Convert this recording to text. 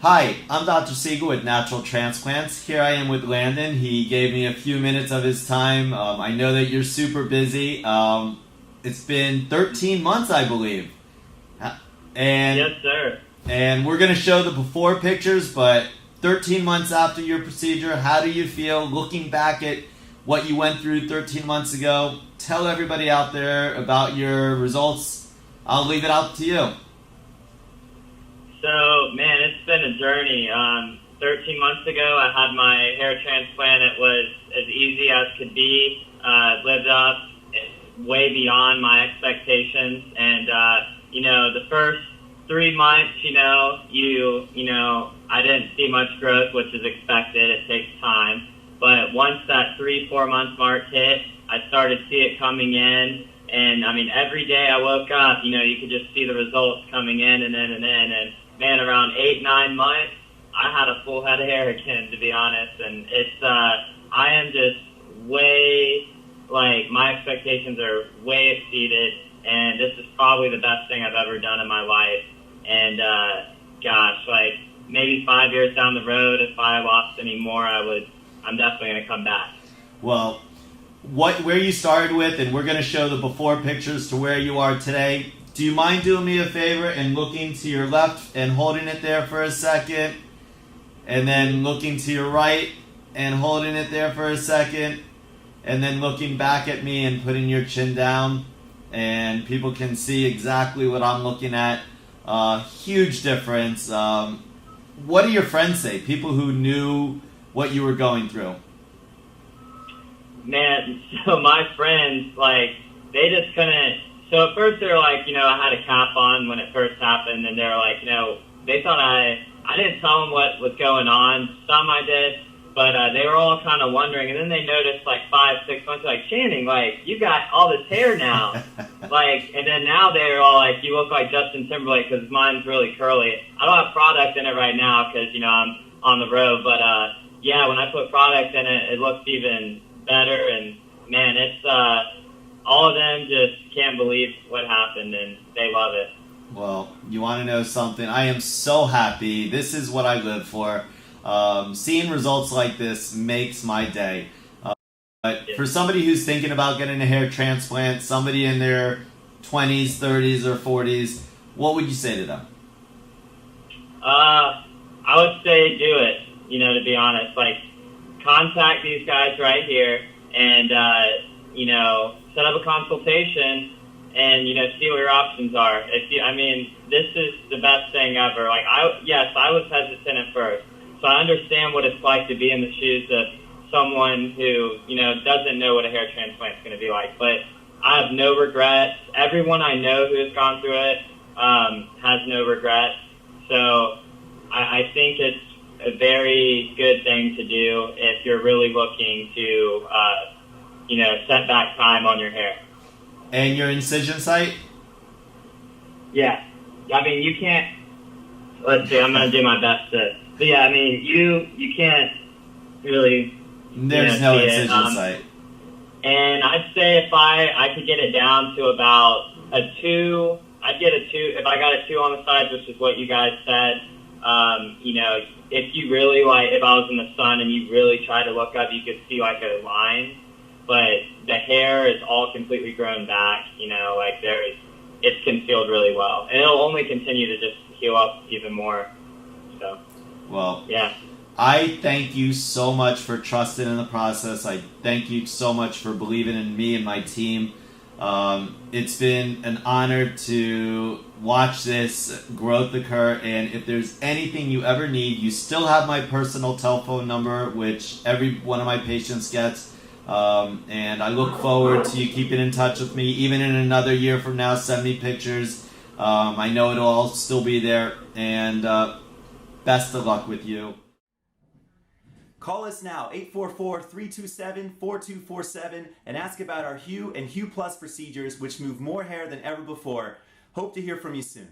Hi, I'm Dr. Siegel with Natural Transplants. Here I am with Landon. He gave me a few minutes of his time. I know that you're super busy. It's been 13 months, I believe. And, Yes, sir. And we're going to show the before pictures, but 13 months after your procedure, how do you feel looking back at what you went through 13 months ago? Tell everybody out there about your results. I'll leave it out to you. So, man, it's been a journey. 13 months ago, I had my hair transplant. It was as easy as could be. Lived up way beyond my expectations. And, the first 3 months, I didn't see much growth, which is expected. It takes time. But once that 3-4 month mark hit, I started to see it coming in. And, every day I woke up, you could just see the results coming in and in and in. And, man, around 8-9 months, I had a full head of hair again, to be honest. And it's, I am just way, my expectations are way exceeded. And this is probably the best thing I've ever done in my life. And, maybe 5 years down the road, if I lost any more, I'm definitely going to come back. Well, where you started with, and we're going to show the before pictures to where you are today. Do you mind doing me a favor and looking to your left and holding it there for a second, and then looking to your right and holding it there for a second, and then looking back at me and putting your chin down, and people can see exactly what I'm looking at. Huge difference. What do your friends say? People who knew what you were going through. Man, so my friends, they just couldn't. So at first they were like, I had a cap on when it first happened, and they were like, they thought I didn't tell them what was going on. Some I did, but they were all kind of wondering. And then they noticed 5-6 months, Channing, you got all this hair now. And then now they're all like, you look like Justin Timberlake because mine's really curly. I don't have product in it right now because, I'm on the road. But yeah, when I put product in it, it looks even better. And man, it's, all of them just can't believe what happened, and they love it. Well, you want to know something? I am so happy. This is what I live for. Seeing results like this makes my day. But for somebody who's thinking about getting a hair transplant, somebody in their 20s, 30s, or 40s, what would you say to them? I would say do it, to be honest. Contact these guys right here and, set up a consultation and, see what your options are. This is the best thing ever. I was hesitant at first. So I understand what it's like to be in the shoes of someone who, doesn't know what a hair transplant is going to be like. But I have no regrets. Everyone I know who has gone through it has no regrets. So I think it's a very good thing to do if you're really looking to, set back time on your hair. And your incision site? Yeah. You can't, let's see, I'm going to do my best to, but yeah, you can't really, there's no incision site. And I'd say if I could get it down to about a 2, I'd get a 2, if I got a 2 on the sides, which is what you guys said, if you really, if I was in the sun and you really try to look up, you could see a line. But the hair is all completely grown back, it's concealed really well. And it'll only continue to just heal up even more. So, well, yeah. I thank you so much for trusting in the process. I thank you so much for believing in me and my team. It's been an honor to watch this growth occur. And if there's anything you ever need, you still have my personal telephone number, which every one of my patients gets. And I look forward to you keeping in touch with me. Even in another year from now, send me pictures. I know it'll all still be there. And best of luck with you. Call us now, 844-327-4247, and ask about our Hue and Hue Plus procedures, which move more hair than ever before. Hope to hear from you soon.